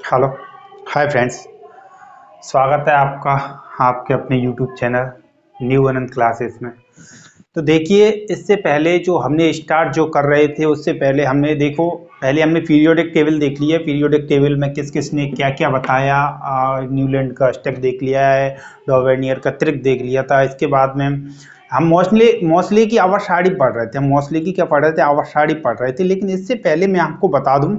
Hello. Hi friends. स्वागत है आपका आपके अपने यूट्यूब चैनल न्यू अनंत क्लासेस में। तो देखिए, इससे पहले जो हमने स्टार्ट जो कर रहे थे उससे पहले हमने पीरियोडिक टेबल देख लिया। पीरियोडिक टेबल में किस किस ने क्या क्या बताया। न्यूलैंड का स्टेप देख लिया है, डॉवेनियर का ट्रिक देख लिया था। इसके बाद में हम मोस्टली की आवर्साड़ी पढ़ रहे थे। हम मोस्टली की क्या पढ़ रहे थे? आवर्साड़ी पढ़ रहे थे। लेकिन इससे पहले मैं आपको बता दूं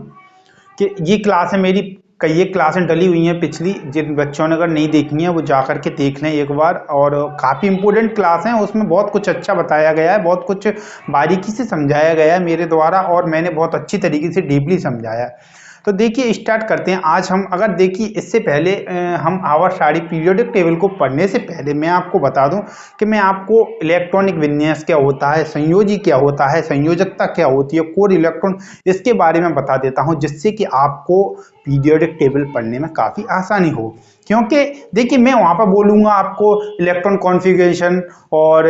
कि ये क्लास है मेरी, कई एक क्लासें डली हुई हैं पिछली। जिन बच्चों ने अगर नहीं देखी है वो जा करके देख लें एक बार। और काफ़ी इंपॉर्टेंट क्लास है, उसमें बहुत कुछ अच्छा बताया गया है, बहुत कुछ बारीकी से समझाया गया है मेरे द्वारा, और मैंने बहुत अच्छी तरीके से डीपली समझाया है। तो देखिए, स्टार्ट करते हैं। आज हम अगर देखिए, इससे पहले हम आवर्साड़ी पीरियोडिक टेबल को पढ़ने से पहले मैं आपको बता दूं कि मैं आपको इलेक्ट्रॉनिक विन्यास क्या होता है, संयोजी क्या होता है, संयोजकता क्या होती है, कोर इलेक्ट्रॉन, इसके बारे में बता देता हूं, जिससे कि आपको पीरियोडिक टेबल पढ़ने में काफ़ी आसानी हो। क्योंकि देखिए, मैं वहाँ पर बोलूँगा आपको इलेक्ट्रॉन कॉन्फ़िगरेशन और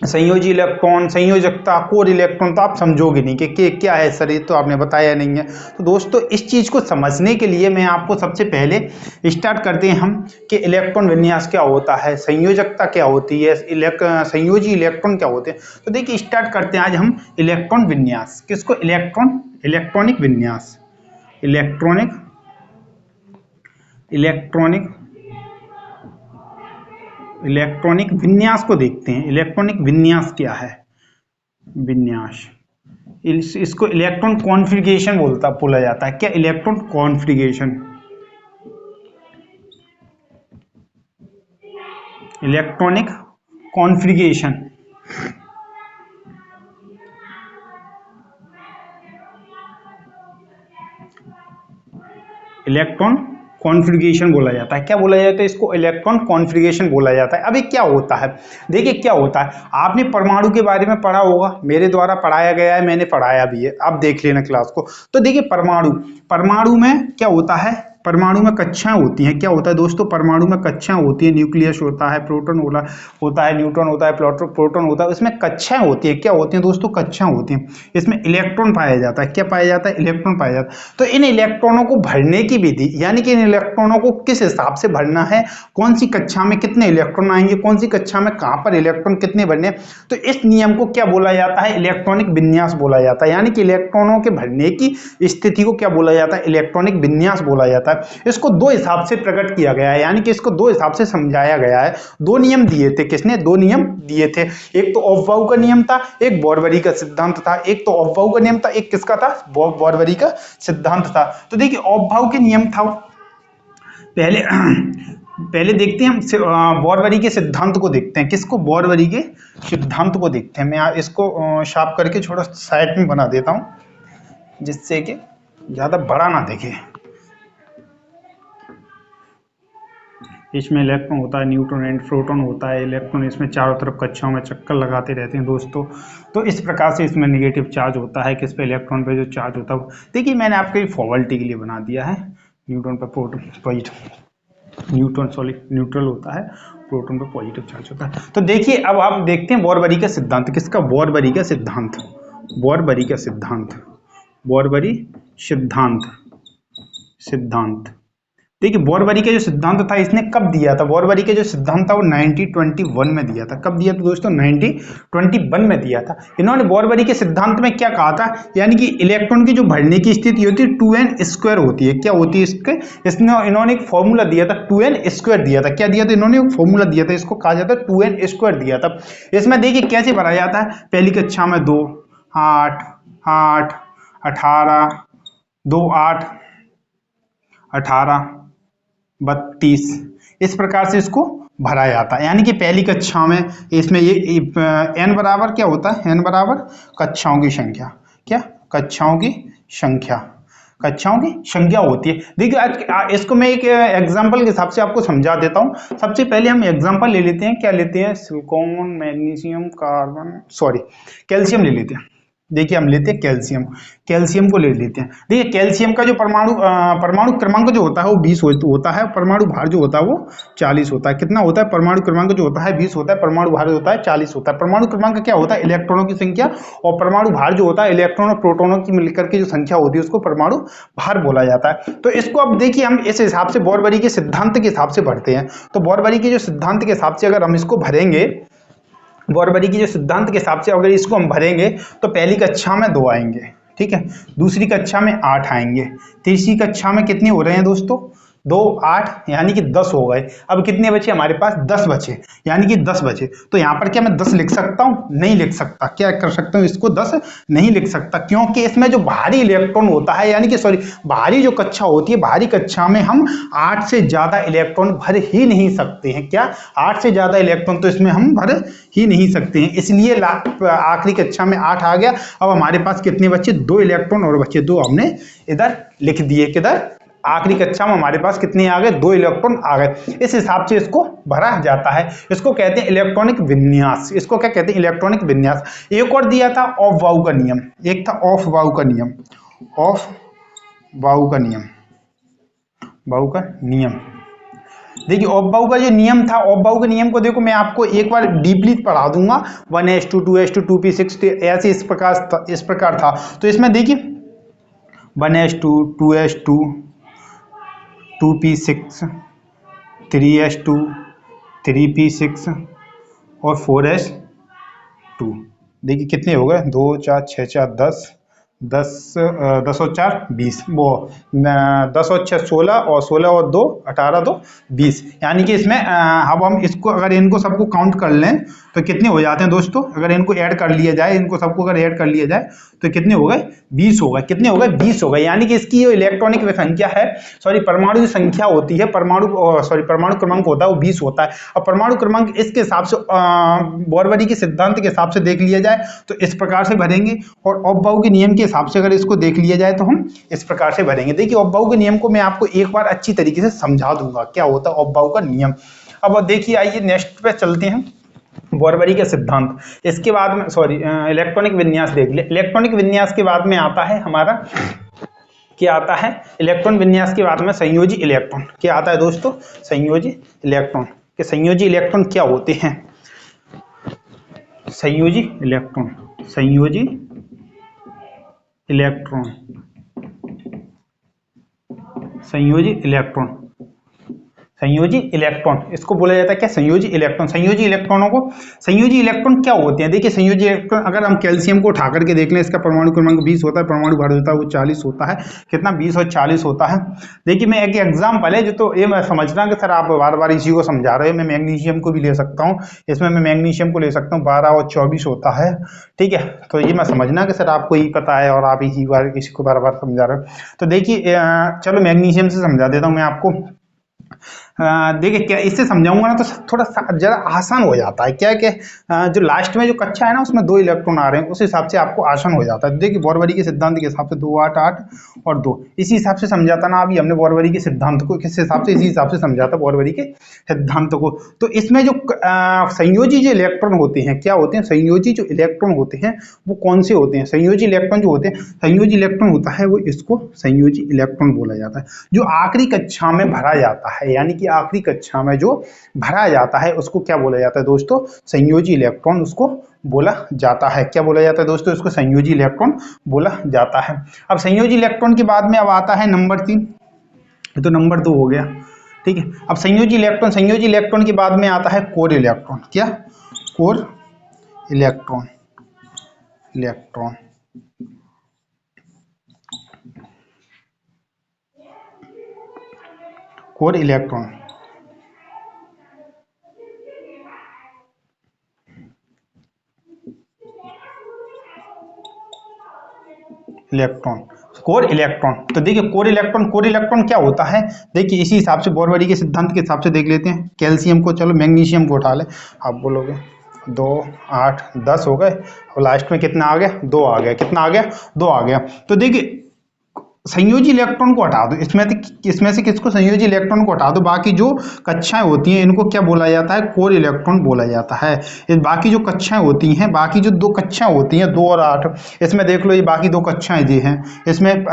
संयोजी इलेक्ट्रॉन, संयोजकता, कोर इलेक्ट्रॉन, तो आप समझोगे नहीं कि क्या है सर, ये तो आपने बताया नहीं है। तो दोस्तों, इस चीज़ को समझने के लिए मैं आपको सबसे पहले स्टार्ट करते हैं हम कि इलेक्ट्रॉन विन्यास क्या होता है, संयोजकता क्या होती है, संयोजी इलेक्ट्रॉन क्या होते हैं। तो देखिए, स्टार्ट करते हैं आज हम इलेक्ट्रॉन विन्यास। किसको? इलेक्ट्रॉनिक विन्यास, इलेक्ट्रॉनिक इलेक्ट्रॉनिक इलेक्ट्रॉनिक विन्यास को देखते हैं। इलेक्ट्रॉनिक विन्यास क्या है? विन्यास, इसको इलेक्ट्रॉन कॉन्फ़िगरेशन बोला जाता है। क्या? Electron configuration, electronic configuration, electron configuration बोला जाता है। क्या बोला जाता है? इसको इलेक्ट्रॉन कॉन्फ़िगरेशन बोला जाता है। अभी क्या होता है, देखिए क्या होता है। आपने परमाणु के बारे में पढ़ा होगा, मेरे द्वारा पढ़ाया गया है, मैंने पढ़ाया भी है, आप देख लेना क्लास को। तो देखिए, परमाणु में क्या होता है? परमाणु में कक्षाएं होती हैं। क्या होता है दोस्तों? परमाणु में कक्षाएं होती है। न्यूक्लियस होता है, प्रोटॉन होता है, न्यूट्रॉन होता है, प्रोटॉन होता है। इसमें कक्षाएं होती है। क्या होती हैं दोस्तों? कक्षाएं होती हैं। इसमें इलेक्ट्रॉन पाया जाता है। क्या पाया जाता है? इलेक्ट्रॉन पाया जाता है। तो इन इलेक्ट्रॉनों को भरने की विधि, यानी कि इन इलेक्ट्रॉनों को किस हिसाब से भरना है, कौन सी कक्षा में कितने इलेक्ट्रॉन आएंगे, कौन सी कक्षा में कहां पर इलेक्ट्रॉन कितने भरने, तो इस नियम को क्या बोला जाता है? इलेक्ट्रॉनिक विन्यास बोला जाता है। यानी कि इलेक्ट्रॉनों के भरने की स्थिति को क्या बोला जाता है? इलेक्ट्रॉनिक विन्यास बोला जाता है। इसको दो हिसाब से प्रकट किया गया है, यानी कि इसको दो हिसाब से समझाया गया है। दो नियम दिए थे। किसने? दो नियम दिए थे। एक तो ऑफ-बाउ का नियम था, एक बोरबरी का सिद्धांत था। एक तो ऑफ-बाउ का नियम था, एक किसका था? बोरबरी का सिद्धांत था। तो देखिए, ऑफ-बाउ के नियम था पहले पहले देखते हैं हम बोरबरी के सिद्धांत को देखते हैं। किसको? बोरबरी के सिद्धांत को देखते हैं। मैं इसको शार्प करके थोड़ा साइड में बना देता हूं, जिससे कि ज्यादा बड़ा ना दिखे। इसमें इलेक्ट्रॉन होता है, न्यूट्रॉन एंड प्रोटॉन होता है। इलेक्ट्रॉन इसमें चारों तरफ कक्षाओं में चक्कर लगाते रहते हैं दोस्तों। तो इस प्रकार से इसमें नेगेटिव चार्ज होता है। किस पे? इलेक्ट्रॉन पे जो चार्ज होता है। देखिए, मैंने आपके फॉर्मेलिटी के लिए बना दिया है। न्यूट्रॉन पे प्रोटॉन, न्यूट्रल होता है, प्रोटॉन पे पॉजिटिव चार्ज होता है। तो देखिए, अब आप देखते हैं बोरबरी का सिद्धांत। किसका? बोरबरी का सिद्धांत, बोरबरी का सिद्धांत, बोरबरी सिद्धांत, सिद्धांत। देखिए, बोरबरी का जो सिद्धांत था, इसने कब दिया था? बोरबरी का जो सिद्धांत था वो 1921 में दिया था। कब दिया था दोस्तों? 1921 में दिया था। इन्होंने बोरबरी के सिद्धांत में क्या कहा था? यानी कि इलेक्ट्रॉन की जो भरने की स्थिति होती है 2n² होती है। क्या होती है इसके? इन्होंने एक फॉर्मूला दिया था, 2n² दिया था। क्या दिया था? इन्होंने एक फॉर्मूला दिया था, इसको कहा जाता है 2n² दिया था। इसमें देखिए कैसे भरा जाता है। पहली कक्षा में 2, 8, 8, 18, 2, 8, 18, 32, इस प्रकार से इसको भरा जाता है। यानी कि पहली कक्षा में इसमें ये n बराबर क्या होता है? n बराबर कक्षाओं की संख्या। क्या? कक्षाओं की संख्या, कक्षाओं की संख्या होती है। देखिए, आज इसको मैं एक एग्जांपल के हिसाब से आपको समझा देता हूं। सबसे पहले हम एग्जांपल ले लेते हैं। क्या लेते हैं? Silicon, magnesium, carbon, sorry calcium ले लेते हैं। देखिए हम लेते हैं कैल्शियम, कैल्शियम को ले लेते हैं। देखिए कैल्शियम का जो परमाणु क्रमांक जो होता है वो 20 होता है, परमाणु भार जो होता है वो 40 होता है। कितना होता है? परमाणु क्रमांक जो होता है 20 होता है, परमाणु भार जो होता है 40 होता है। परमाणु क्रमांक क्या होता है? इलेक्ट्रॉनों की संख्या, और परमाणु भार जो होता है इलेक्ट्रॉन और प्रोटॉनों की मिलकर के जो संख्या होती है उसको परमाणु भार बोला जाता है। तो इसको अब देखिए हम इस हिसाब से बोरबरी के सिद्धांत के हिसाब से भरते हैं। तो बोरबरी के जो सिद्धांत के हिसाब से अगर हम इसको भरेंगे, बोरबरी की जो सिद्धांत के हिसाब से अगर इसको हम भरेंगे तो पहली कक्षा में 2 आएंगे, ठीक है, दूसरी कक्षा में 8 आएंगे, तीसरी कक्षा में कितने हो रहे हैं दोस्तों? 2 8 यानी कि 10 हो गए। अब कितने बचे हमारे पास? 10 बचे, यानी कि 10 बचे। तो यहाँ पर क्या मैं 10 लिख सकता हूँ? नहीं लिख सकता। क्या कर सकता हूँ? इसको 10 नहीं लिख सकता, क्योंकि इसमें जो भारी इलेक्ट्रॉन होता है, यानी कि सॉरी भारी जो कक्षा होती है, भारी कक्षा में हम 8 से ज्यादा इलेक्ट्रॉन भर ही नहीं सकते हैं। क्या? 8 से ज्यादा इलेक्ट्रॉन तो इसमें हम भर ही नहीं सकते हैं, इसलिए आखिरी कक्षा में 8 आ गया। अब हमारे पास कितने बचे? 2 इलेक्ट्रॉन और बचे, 2 हमने इधर लिख दिए। किधर? आखिरी कक्षा में हमारे पास कितने आ गए? 2 इलेक्ट्रॉन आ गए। इस हिसाब से इसको भरा जाता है। इसको कहते हैं इलेक्ट्रॉनिक विन्यास। इसको क्या कहते हैं? इलेक्ट्रॉनिक विन्यास। एक और दिया था ऑफ बाउ का नियम, एक था ऑफ बाउ का नियम, ऑफ बाउ का नियम, बाउ का नियम। देखिए ऑफ बाउ का जो नियम था, ऑफ बाउ के नियम को देखो मैं आपको एक बार डीपली पढ़ा दूंगा। 1s2 2s2 2p6 ऐसे इस प्रकार था। तो इसमें देखिए 1s2 2s2 2p6 3s2 3p6 और 4s2। देखिए कितने हो गए? 2 4 6 4 10 10 10 और 4 20, वो 10 और 6 16 और 16 और 2 18 2 20। यानी कि इसमें अब हम इसको अगर इनको सबको काउंट कर लें तो कितने हो जाते हैं दोस्तों? अगर इनको ऐड कर लिया जाए, इनको सबको अगर ऐड कर लिया जाए तो कितने हो गए? 20 हो गए। कितने हो गए? 20 हो गए। यानी कि इसकी जो इलेक्ट्रॉनिक संख्या है, सॉरी परमाणु की संख्या होती है, परमाणु क्रमांक होता है वो 20 होता है। अब परमाणु क्रमांक इसके हिसाब से बोरबरी के सिद्धांत के हिसाब से देख लिया जाए तो इस प्रकार से भरेंगे, और ऑफ बाउ के नियम के हिसाब से अगर इसको देख लिया जाए तो हम इस प्रकार से भरेंगे। देखिए ऑफ बाउ के नियम को मैं आपको एक बार अच्छी तरीके से समझा दूंगा क्या होता है ऑफ बाउ का नियम। अब देखिए आइए नेक्स्ट पे चलते हैं, बोरबरी के सिद्धांत। इसके बाद में सॉरी इलेक्ट्रॉनिक विन्यास देख ले। इलेक्ट्रॉनिक विन्यास के बाद में आता है हमारा, क्या आता है? इलेक्ट्रॉन विन्यास के बाद में संयोजी इलेक्ट्रॉन। क्या आता है दोस्तों? संयोजी इलेक्ट्रॉन। के संयोजी इलेक्ट्रॉन क्या होते हैं? संयोजी इलेक्ट्रॉन, संयोजी इलेक्ट्रॉन, संयोजी इलेक्ट्रॉन, संयोजी इलेक्ट्रॉन इसको बोला जाता है क्या? संयोजी इलेक्ट्रॉन। संयोजी इलेक्ट्रॉनों को, संयोजी इलेक्ट्रॉन क्या होते हैं? देखिए संयोजी इलेक्ट्रॉन अगर हम कैल्शियम को उठा करके देख लें, इसका परमाणु क्रमांक 20 होता है, परमाणु भार होता है वो 40 होता है। कितना? 20 और 40 होता है। देखिए मैं एक एग्जाम्पल है जो, तो ये मैं समझना कि सर आप बार बार इसी को समझा रहे हो, मैं मैग्नीशियम को भी ले सकता हूँ, इसमें मैं मैग्नीशियम को ले सकता हूँ, 12 और 24 होता है, ठीक है। तो ये मैं समझना कि सर आपको ये पता है और आप इसी बार इसी को बार बार समझा रहे हो। तो देखिए चलो मैग्नीशियम से समझा देता हूँ मैं आपको। देखिए क्या इससे समझाऊंगा ना तो थोड़ा जरा आसान हो जाता है। क्या कि जो लास्ट में जो कक्षा है ना उसमें 2 इलेक्ट्रॉन आ रहे हैं, उस हिसाब से आपको आसान हो जाता है। देखिए बोरबरी के सिद्धांत के हिसाब से 2 8 8 और 2 इसी हिसाब से समझाता ना। अभी हमने बोरबरी के सिद्धांत को किस हिसाब से? इसी हिसाब से समझाता बोरबरी के सिद्धांत को। तो इसमें जो संयोजी जो इलेक्ट्रॉन होते हैं, क्या होते हैं? संयोजी जो इलेक्ट्रॉन होते हैं वो कौन से होते हैं? संयोजी इलेक्ट्रॉन जो होते हैं, संयोजी इलेक्ट्रॉन होता है वो, इसको संयोजी इलेक्ट्रॉन बोला जाता है। जो आखिरी कक्षा में भरा जाता है, यानी कि आखिरी कक्षा में जो भरा जाता है उसको क्या बोला जाता है दोस्तों? संयोजी इलेक्ट्रॉन उसको बोला जाता है। क्या बोला जाता है दोस्तों? इसको संयोजी इलेक्ट्रॉन बोला जाता है। अब संयोजी इलेक्ट्रॉन के बाद में अब आता है नंबर 3, तो नंबर 2 हो गया, ठीक है। अब संयोजी इलेक्ट्रॉन, संयोजी इलेक्ट्रॉन के बाद में आता है कोर इलेक्ट्रॉन। क्या? Core electron, electron core electron, electron, core electron. तो देखिए कोर इलेक्ट्रॉन, कोर इलेक्ट्रॉन क्या होता है? देखिए इसी हिसाब से बोरबरी के सिद्धांत के हिसाब से देख लेते हैं। कैल्शियम को, चलो मैग्नीशियम को उठा ले, आप बोलोगे 2 8 10 हो गए और लास्ट में कितना आ गया? 2 आ गया। कितना आ गया? 2 आ गया। तो देखिए संयोजी इलेक्ट्रॉन को हटा दो, इसमें से किसको, संयोजी इलेक्ट्रॉन को हटा दो, बाकी जो कक्षाएं होती हैं इनको क्या बोला जाता है, कोर इलेक्ट्रॉन बोला जाता है। ये बाकी जो कक्षाएं होती हैं, बाकी जो दो कक्षाएं होती हैं 2 और 8, इसमें देख लो ये बाकी 2 कक्षाएं दी हैं, इसमें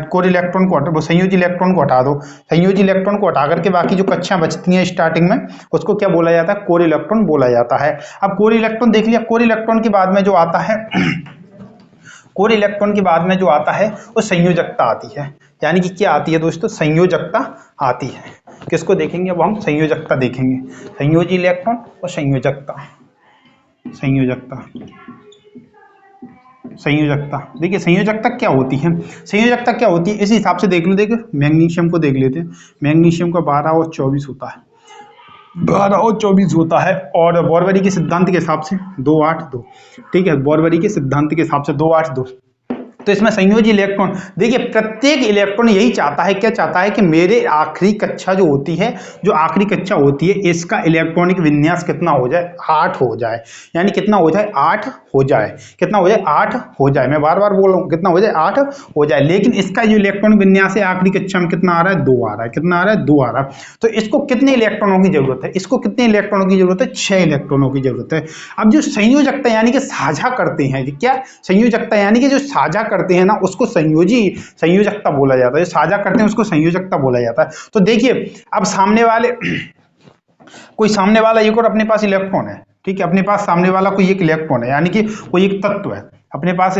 कोर इलेक्ट्रॉन को हटा, संयोजी इलेक्ट्रॉन को हटा दो, संयोजी इलेक्ट्रॉन को हटा करके बाकी जो कक्षाएं बचती हैं स्टार्टिंग में, उसको क्या बोला जाता है, कोर इलेक्ट्रॉन बोला जाता है। अब कोर इलेक्ट्रॉन देख लिया, कोर इलेक्ट्रॉन के बाद में जो आता है कोर इलेक्ट्रॉन के बाद में जो आता है वो संयोजकता आती है। यानी कि क्या आती है दोस्तों, संयोजकता आती है। किसको देखेंगे, अब हम संयोजकता देखेंगे, संयोजी इलेक्ट्रॉन और संयोजकता। संयोजकता देखिए, संयोजकता क्या होती है, संयोजकता क्या होती है इस हिसाब से देख लो। देखिए मैग्नीशियम को देख लेते हैं, मैग्नीशियम का 12 और 24 होता है, 12 और 24 होता है, और बोरवरी के सिद्धांत के हिसाब से 2 8 2, ठीक है, बोरवरी के सिद्धांत के हिसाब से 2 8 2। तो इसमें संयोजी इलेक्ट्रॉन देखिए, प्रत्येक इलेक्ट्रॉन यही चाहता है, क्या चाहता है कि मेरे आखिरी कक्षा जो होती है, जो आखिरी कक्षा होती है, इसका इलेक्ट्रॉनिक विन्यास कितना हो जाए, 8 हो जाए। यानी कितना हो जाए, 8 हो जाए, कितना हो जाए, 8 हो जाए। मैं बार बार बोल रहा हूँ, कितना हो जाए, 8 हो जाए। लेकिन इसका जो इलेक्ट्रॉनिक विन्यास है आखिरी कक्षा में कितना आ रहा है, 2 आ रहा है, कितना आ रहा है, 2 आ रहा है। तो इसको कितने इलेक्ट्रॉनों की जरूरत है, इसको कितने इलेक्ट्रॉनों की जरूरत है, 6 इलेक्ट्रॉनों की जरूरत है। अब जो संयोजकता यानी कि साझा करते हैं, क्या संयोजकता यानी कि जो साझा करते हैं ना, उसको संयोजकता बोला जाता है। जो साझा करते हैं उसको संयोजकता बोला जाता है। तो देखिए अब सामने वाले कोई सामने वाला एक और अपने पास इलेक्ट्रॉन है, ठीक है, अपने पास सामने वाला कोई एक इलेक्ट्रॉन है, यानी कि कोई एक तत्व है अपने पास,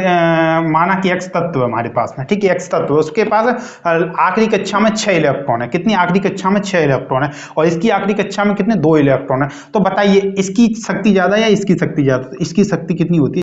माना कि एक्स तत्व है हमारे पास में, ठीक है, एक्स तत्व, उसके पास आखिरी कक्षा में 6 इलेक्ट्रॉन है। कितनी आखिरी कक्षा में 6 इलेक्ट्रॉन है, और इसकी आखिरी कक्षा में कितने, 2 इलेक्ट्रॉन है। तो बताइए इसकी शक्ति ज्यादा या इसकी शक्ति ज्यादा, तो इसकी शक्ति कितनी होती है,